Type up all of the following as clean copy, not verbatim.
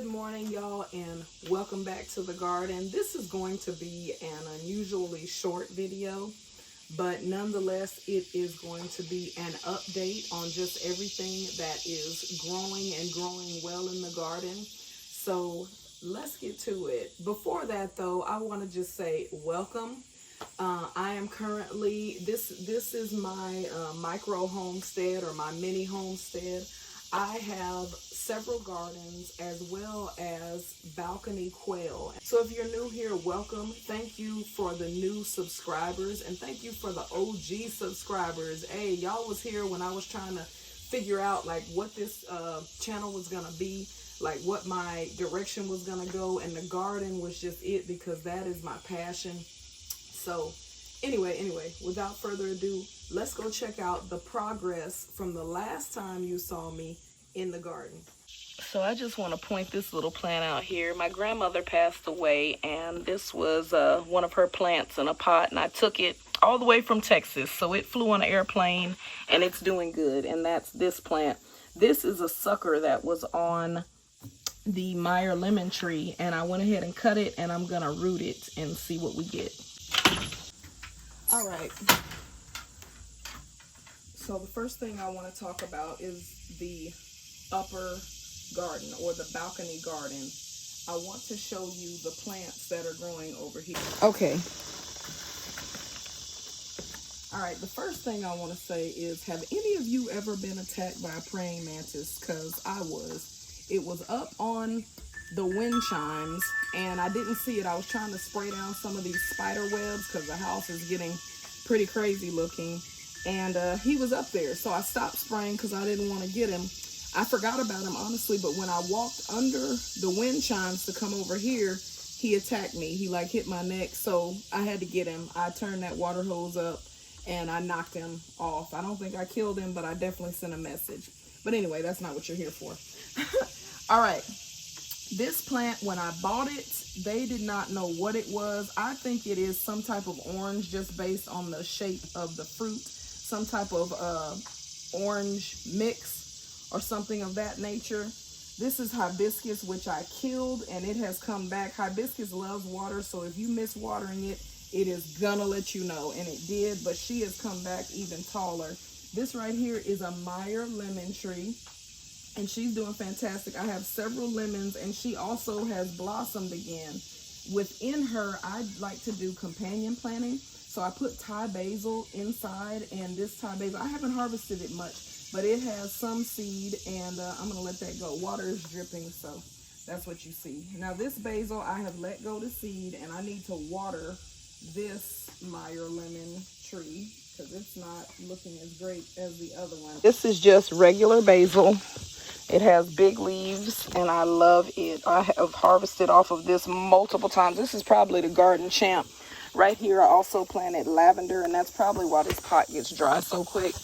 Good morning, y'all, and welcome back to the garden. This is going to be an unusually short video, but nonetheless, it is going to be an update on just everything that is growing and growing well in the garden. So let's get to it. Before that, though, I want to just say welcome. I am currently, this is my micro homestead or my mini homestead. I have several gardens as well as balcony quail. So if you're new here, welcome. Thank you for the new subscribers and thank you for the OG subscribers. Hey, y'all was here when I was trying to figure out like what this channel was gonna be, like what my direction was gonna go, and the garden was just it because that is my passion. So anyway, without further ado, let's go check out the progress from the last time you saw me in the garden. So I just want to point this little plant out here. My grandmother passed away, and this was one of her plants in a pot, and I took it all the way from Texas. So it flew on an airplane, and it's doing good, and that's this plant. This is a sucker that was on the Meyer lemon tree, and I went ahead and cut it, and I'm going to root it and see what we get. All right, so the first thing I want to talk about is the upper garden or the balcony garden. I want to show you the plants that are growing over here. Okay. All right, the first thing I want to say is, have any of you ever been attacked by a praying mantis? Because I was. It was up on the wind chimes and I didn't see it. I was trying to spray down some of these spider webs because the house is getting pretty crazy looking, and he was up there, so I stopped spraying because I didn't want to get him. I forgot about him honestly, but when I walked under the wind chimes to come over here, he attacked me. He like hit my neck, so I had to get him. I turned that water hose up and I knocked him off. I don't think I killed him, but I definitely sent a message. But anyway, that's not what you're here for. All right. This plant, when I bought it, they did not know what it was. I think it is some type of orange just based on the shape of the fruit. Some type of orange mix or something of that nature. This is hibiscus, which I killed, and it has come back. Hibiscus loves water, so if you miss watering it, it is gonna let you know, and it did, but she has come back even taller. This right here is a Meyer lemon tree, and she's doing fantastic. I have several lemons, and she also has blossomed again. Within her, I like to do companion planting, so I put Thai basil inside, and this Thai basil, I haven't harvested it much, but it has some seed, and I'm gonna let that go. Water is dripping, so that's what you see. Now this basil, I have let go to seed, and I need to water this Meyer lemon tree because it's not looking as great as the other one. This is just regular basil. It has big leaves, and I love it. I have harvested off of this multiple times. This is probably the garden champ. Right here, I also planted lavender, and that's probably why this pot gets dry so quick.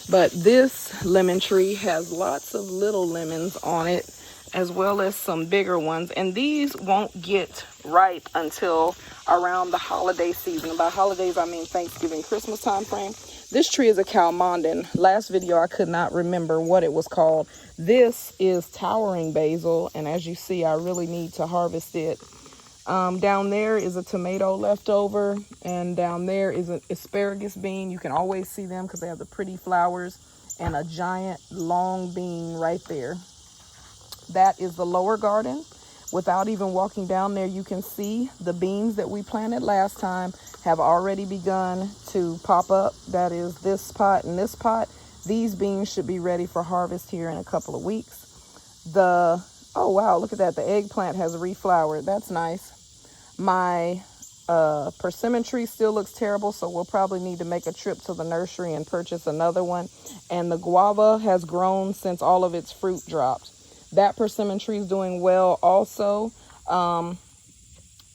But this lemon tree has lots of little lemons on it, as well as some bigger ones. And these won't get ripe until around the holiday season. By holidays, I mean Thanksgiving, Christmas time frame. This tree is a Calmanden. Last video, I could not remember what it was called. This is towering basil, and as you see, I really need to harvest it. Down there is a tomato left over, and down there is an asparagus bean. You can always see them because they have the pretty flowers, and a giant long bean right there. That is the lower garden. Without even walking down there, you can see the beans that we planted last time have already begun to pop up. That is this pot and this pot. These beans should be ready for harvest here in a couple of weeks. Oh wow, look at that. The eggplant has reflowered. That's nice. My persimmon tree still looks terrible, so we'll probably need to make a trip to the nursery and purchase another one. And the guava has grown since all of its fruit dropped. That persimmon tree is doing well also. I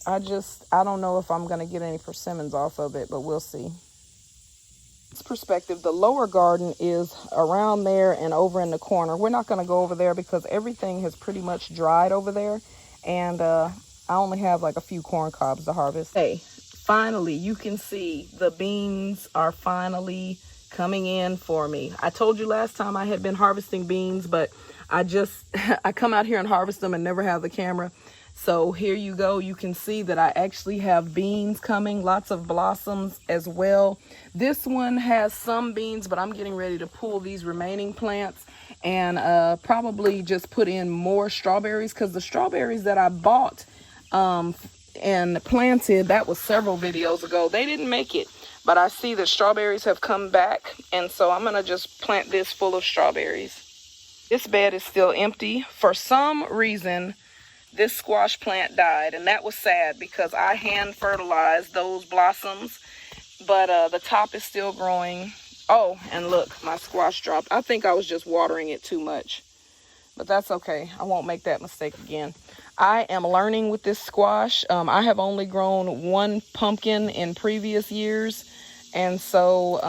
don't know if I'm going to get any persimmons off of it, but we'll see. This perspective, the lower garden is around there and over in the corner. We're not going to go over there because everything has pretty much dried over there, and I only have like a few corn cobs to harvest. Hey, finally, you can see the beans are finally coming in for me. I told you last time I had been harvesting beans, but I come out here and harvest them and never have the camera. So here you go. You can see that I actually have beans coming, lots of blossoms as well. This one has some beans, but I'm getting ready to pull these remaining plants and probably just put in more strawberries, because the strawberries that I bought and planted, that was several videos ago, they didn't make it. But I see that strawberries have come back, and so I'm going to just plant this full of strawberries. This bed is still empty. For some reason, this squash plant died, and that was sad because I hand fertilized those blossoms, but the top is still growing. Oh, and look, my squash dropped. I think I was just watering it too much, but that's okay. I won't make that mistake again. I am learning with this squash. I have only grown one pumpkin in previous years, and so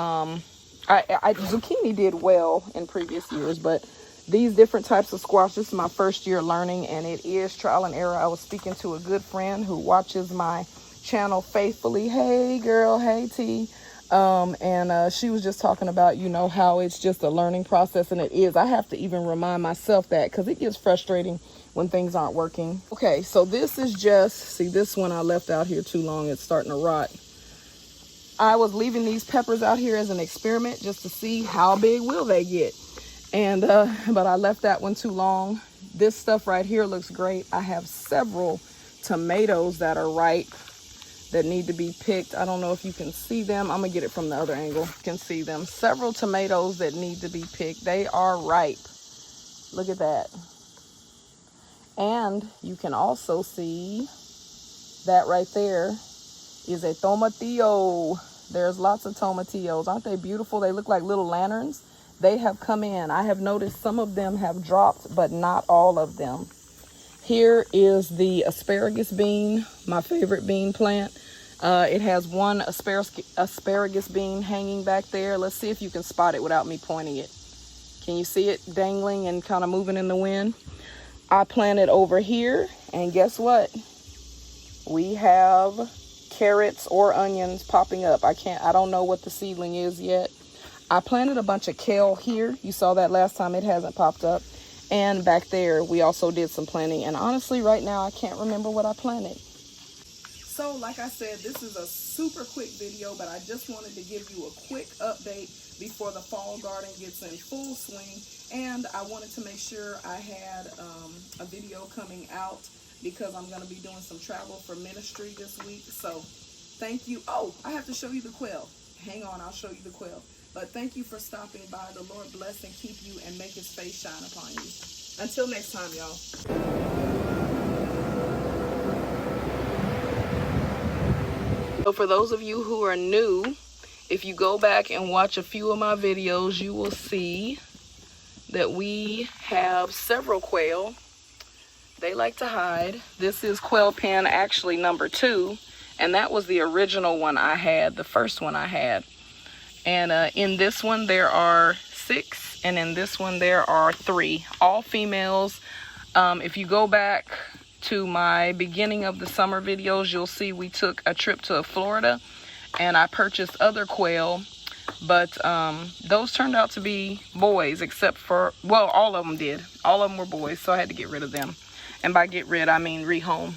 zucchini did well in previous years, but these different types of squash, this is my first year learning, and it is trial and error. I was speaking to a good friend who watches my channel faithfully. Hey girl, hey T. And she was just talking about, you know, how it's just a learning process, and it is. I have to even remind myself that, because it gets frustrating when things aren't working. Okay, so this is just, see, this one I left out here too long. It's starting to rot. I was leaving these peppers out here as an experiment just to see how big will they get. And but I left that one too long. This stuff right here looks great. I have several tomatoes that are ripe that need to be picked. I don't know if you can see them. I'm gonna get it from the other angle. You can see them. Several tomatoes that need to be picked. They are ripe. Look at that. And you can also see that right there is a tomatillo. There's lots of tomatillos. Aren't they beautiful? They look like little lanterns. They have come in. I have noticed some of them have dropped, but not all of them. Here is the asparagus bean, my favorite bean plant. It has one asparagus bean hanging back there. Let's see if you can spot it without me pointing it. Can you see it dangling and kind of moving in the wind? I planted over here, and guess what? We have carrots or onions popping up. I don't know what the seedling is yet. I planted a bunch of kale here. You saw that last time. It hasn't popped up. And back there, we also did some planting. And honestly, right now, I can't remember what I planted. So, like I said, this is a super quick video, but I just wanted to give you a quick update before the fall garden gets in full swing. And I wanted to make sure I had a video coming out because I'm going to be doing some travel for ministry this week. So, thank you. Oh, I have to show you the quail. Hang on, I'll show you the quail. But thank you for stopping by. The Lord bless and keep you and make his face shine upon you. Until next time, y'all. So for those of you who are new, if you go back and watch a few of my videos, you will see that we have several quail. They like to hide. This is quail pen actually number 2, and that was the original one I had, the first one I had. And in this one there are 6, and in this one there are 3, all females. If you go back to my beginning of the summer videos, you'll see we took a trip to Florida and I purchased other quail, but those turned out to be boys, except for, well, all of them did. All of them were boys, so I had to get rid of them. And by get rid, I mean rehome.